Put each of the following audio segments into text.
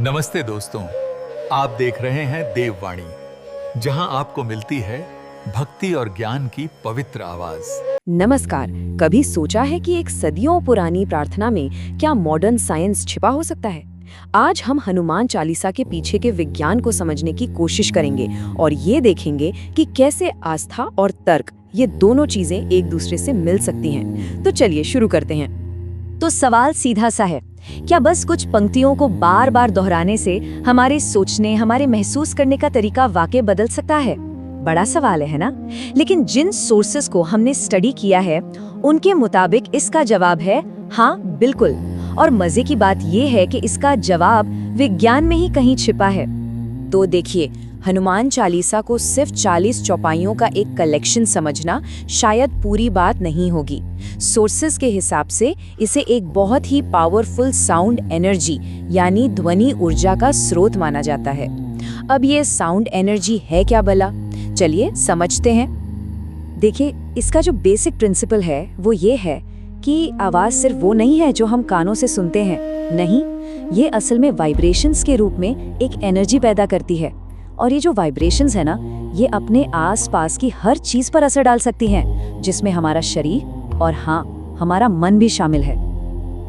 नमस्ते दोस्तों, आप देख रहे हैं देववाणी, जहां आपको मिलती है भक्ति और ज्ञान की पवित्र आवाज। नमस्कार। कभी सोचा है कि एक सदियों पुरानी प्रार्थना में क्या मॉडर्न साइंस छिपा हो सकता है? आज हम हनुमान चालीसा के पीछे के विज्ञान को समझने की कोशिश करेंगे और ये देखेंगे कि कैसे आस्था और तर्क, ये दोनों चीजें एक दूसरे से मिल सकती हैं। तो चलिए शुरू करते हैं। तो सवाल सीधा सा है, क्या बस कुछ पंक्तियों को बार बार दोहराने से हमारे सोचने, हमारे महसूस करने का तरीका वाकई बदल सकता है? बड़ा सवाल है ना? लेकिन जिन सोर्सेस को हमने स्टडी किया है, उनके मुताबिक इसका जवाब है हाँ, बिल्कुल। और मजे की बात यह है कि इसका जवाब विज्ञान में ही कहीं छिपा है। तो देखिए, हनुमान चालीसा को सिर्फ 40 चौपाइयों का एक कलेक्शन समझना शायद पूरी बात नहीं होगी। सोर्सेस के हिसाब से इसे एक बहुत ही पावरफुल साउंड एनर्जी यानी ध्वनि ऊर्जा का स्रोत माना जाता है। अब ये साउंड एनर्जी है क्या भला? चलिए समझते हैं। देखिए, इसका जो बेसिक प्रिंसिपल है वो ये है कि आवाज़ सिर्फ वो नहीं है जो हम कानों से सुनते हैं। नहीं, ये असल में वाइब्रेशंस के रूप में एक एनर्जी पैदा करती है। और ये जो वाइब्रेशंस है ना, ये अपने आसपास की हर चीज़ पर असर डाल सकती हैं, जिसमें हमारा शरीर और हाँ, हमारा मन भी शामिल है।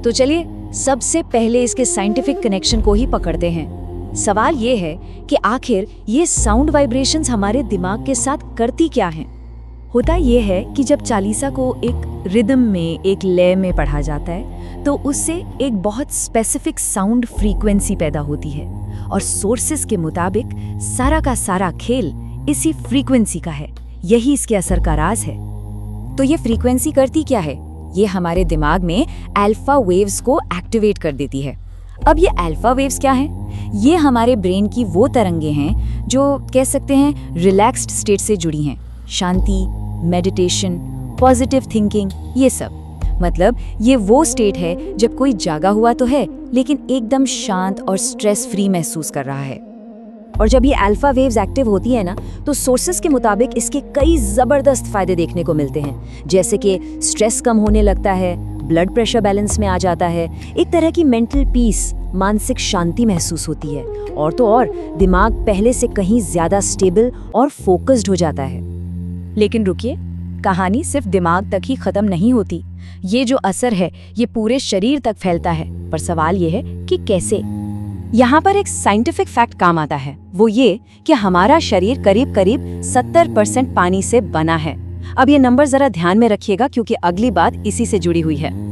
तो चलिए सबसे पहले इसके साइंटिफिक कनेक्शन को ही पकड़ते हैं। सवाल ये है कि आखिर ये साउंड वाइब्रेशंस हमारे दिमाग के साथ करती क्या हैं? होता ये है कि जब चालीसा को एक रिदम में, एक लय में पढ़ा जाता है, तो उससे एक बहुत स्पेसिफिक साउंड फ्रीक्वेंसी पैदा होती है। और सोर्सेस के मुताबिक सारा का सारा खेल इसी फ्रीक्वेंसी का है। यही इसके असर का राज है। तो ये फ्रीक्वेंसी करती क्या है? ये हमारे दिमाग में अल्फा वेव्स को एक्टिवेट कर देती है। अब ये अल्फा वेव्स क्या हैं? ये हमारे ब्रेन की वो तरंगे हैं जो कह सकते हैं रिलैक्स्ड स्टेट से जुड़ी हैं। शांति, मेडिटेशन, पॉजिटिव थिंकिंग, ये सब। मतलब ये वो स्टेट है जब कोई जागा हुआ तो है, लेकिन एकदम शांत और स्ट्रेस फ्री महसूस कर रहा है। और जब ये अल्फा वेव्स एक्टिव होती है ना, तो सोर्सेस के मुताबिक इसके कई जबरदस्त फायदे देखने को मिलते हैं। जैसे कि स्ट्रेस कम होने लगता है, ब्लड प्रेशर बैलेंस में आ जाता है, एक तरह की मेंटल पीस, मानसिक शांति महसूस होती है। और तो और दिमाग पहले से कहीं ज्यादा स्टेबल और फोकस्ड हो जाता है। लेकिन रुकिए, कहानी सिर्फ दिमाग तक ही खत्म नहीं होती। ये जो असर है ये पूरे शरीर तक फैलता है। पर सवाल ये है कि कैसे? यहाँ पर एक साइंटिफिक फैक्ट काम आता है, वो ये कि हमारा शरीर करीब करीब 70% पानी से बना है। अब ये नंबर जरा ध्यान में रखिएगा, क्योंकि अगली बात इसी से जुड़ी हुई है।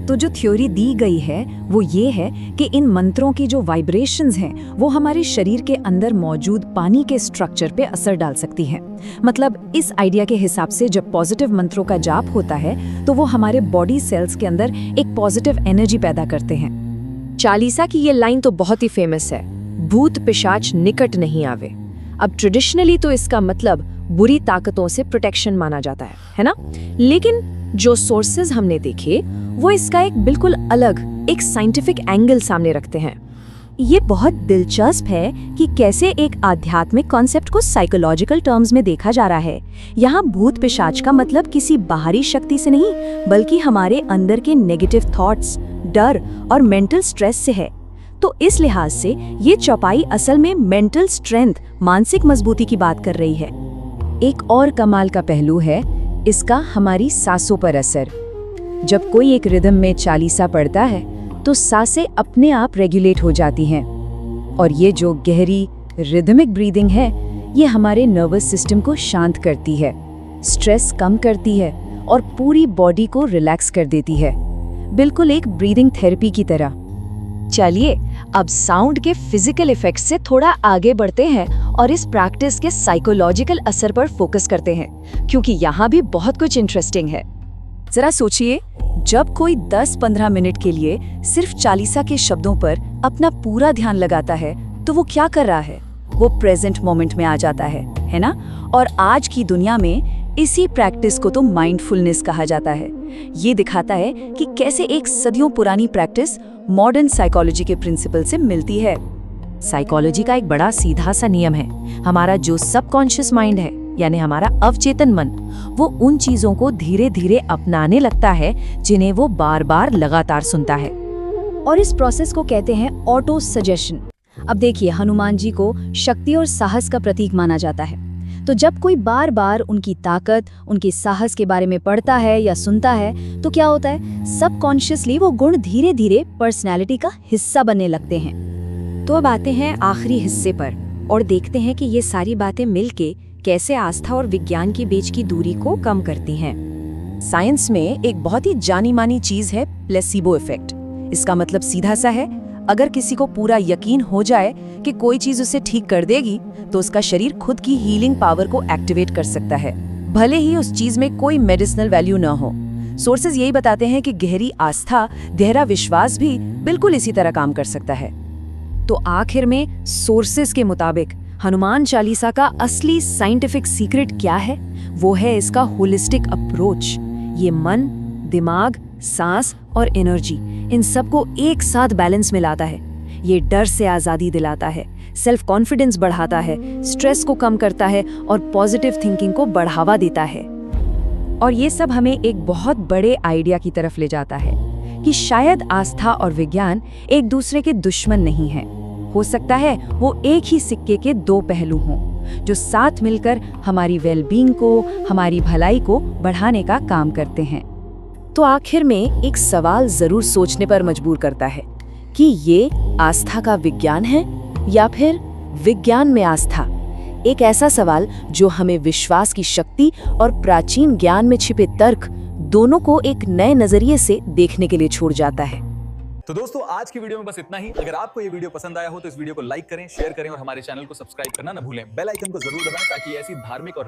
तो जो थ्योरी दी गई है वो ये है कि इन मंत्रों की जो वाइब्रेशंस हैं वो हमारे शरीर के अंदर मौजूद पानी के स्ट्रक्चर पे असर डाल सकती हैं। मतलब इस आइडिया के हिसाब से जब पॉजिटिव मंत्रों का जाप होता है तो वो हमारे बॉडी सेल्स के अंदर एक पॉजिटिव एनर्जी पैदा करते हैं। चालीसा की ये लाइन तो बहुत ही फेमस है, भूत पिशाच निकट नहीं आवे। अब ट्रेडिशनली तो इसका मतलब बुरी ताकतों से प्रोटेक्शन माना जाता है ना? लेकिन जो सोर्सेज हमने देखे वो इसका एक बिल्कुल अलग, एक साइंटिफिक एंगल सामने रखते हैं। ये बहुत दिलचस्प है कि कैसे एक आध्यात्मिक कॉन्सेप्ट को साइकोलॉजिकल टर्म्स में देखा जा रहा है। यहाँ भूत पिशाच का मतलब किसी बाहरी शक्ति से नहीं, बल्कि हमारे अंदर के नेगेटिव थॉट्स, डर और मेंटल स्ट्रेस से है। तो इस लिहाज से ये चौपाई असल में मेंटल स्ट्रेंथ, मानसिक मजबूती की बात कर रही है। एक और कमाल का पहलू है इसका हमारी सांसों पर असर। जब कोई एक रिदम में चालीसा पढ़ता है तो सांसें अपने आप रेगुलेट हो जाती हैं। और ये जो गहरी रिदमिक ब्रीदिंग है, ये हमारे नर्वस सिस्टम को शांत करती है, स्ट्रेस कम करती है और पूरी बॉडी को रिलैक्स कर देती है, बिल्कुल एक ब्रीदिंग थेरेपी की तरह। चलिए अब साउंड के फिजिकल इफेक्ट्स से थोड़ा आगे बढ़ते हैं और इस प्रैक्टिस के साइकोलॉजिकल असर पर फोकस करते हैं, क्योंकि यहाँ भी बहुत कुछ इंटरेस्टिंग है। जरा सोचिए, जब कोई 10-15 मिनट के लिए सिर्फ चालीसा के शब्दों पर अपना पूरा ध्यान लगाता है तो वो क्या कर रहा है? वो प्रेजेंट मोमेंट में आ जाता है ना? और आज की दुनिया में इसी प्रैक्टिस को तो माइंडफुलनेस कहा जाता है। ये दिखाता है कि कैसे एक सदियों पुरानी प्रैक्टिस मॉडर्न साइकोलॉजी के प्रिंसिपल से मिलती है। साइकोलॉजी का एक बड़ा सीधा सा नियम है, हमारा जो सबकॉन्शियस माइंड है, यानी हमारा अवचेतन मन, वो उन चीजों को धीरे धीरे अपनाने लगता है जिन्हें वो बार बार लगातार सुनता है। और इस प्रोसेस को कहते हैं ऑटो सजेशन। अब देखिए, हनुमान जी को शक्ति और साहस का प्रतीक माना जाता है। तो जब कोई बार बार उनकी ताकत, उनके साहस के बारे में पढ़ता है या सुनता है, तो क्या होता है, सबकॉन्शियसली वो गुण धीरे धीरे पर्सनैलिटी का हिस्सा बनने लगते हैं। तो अब आते हैं आखिरी हिस्से पर और देखते हैं कि ये सारी बातें मिलके कैसे आस्था और विज्ञान के बीच की दूरी को कम करती हैं। साइंस में एक बहुत ही जानी मानी चीज है प्लेसिबो इफेक्ट। इसका मतलब सीधा सा है, अगर किसी को पूरा यकीन हो जाए कि कोई चीज उसे ठीक कर देगी, तो उसका शरीर खुद की हीलिंग पावर को एक्टिवेट कर सकता है, भले ही उस चीज में कोई मेडिसिनल वैल्यू न हो। सोर्सेज यही बताते हैं कि गहरी आस्था, गहरा विश्वास भी बिल्कुल इसी तरह काम कर सकता है। तो आखिर में सोर्सेज के मुताबिक हनुमान चालीसा का असली साइंटिफिक सीक्रेट क्या है? वो है इसका होलिस्टिक अप्रोच। ये मन, दिमाग, सांस और एनर्जी, इन सबको एक साथ बैलेंस में लाता है। ये डर से आज़ादी दिलाता है, सेल्फ कॉन्फिडेंस बढ़ाता है, स्ट्रेस को कम करता है और पॉजिटिव थिंकिंग को बढ़ावा देता है। और ये सब हमें एक बहुत बड़े आइडिया की तरफ ले जाता है कि शायद आस्था और विज्ञान एक दूसरे के दुश्मन नहीं हैं। हो सकता है वो एक ही सिक्के के दो पहलू हों, जो साथ मिलकर हमारी वेलबींग को, हमारी भलाई को बढ़ाने का काम करते हैं। तो आखिर में एक सवाल जरूर सोचने पर मजबूर करता है कि ये आस्था का विज्ञान है या फिर विज्ञान में आस्था। एक ऐसा सवाल जो हमें विश्वास की शक्ति और प्राचीन ज्ञान में छिपे तर्क दोनों को एक नए नजरिए से देखने के लिए छोड़ जाता है। तो दोस्तों, आज की वीडियो में बस इतना ही। अगर आपको ये वीडियो पसंद आया हो तो इस वीडियो को लाइक करें, शेयर करें और हमारे चैनल को सब्सक्राइब करना न भूलें। बेल आइकन को जरूर दबाएं ताकि ऐसी धार्मिक और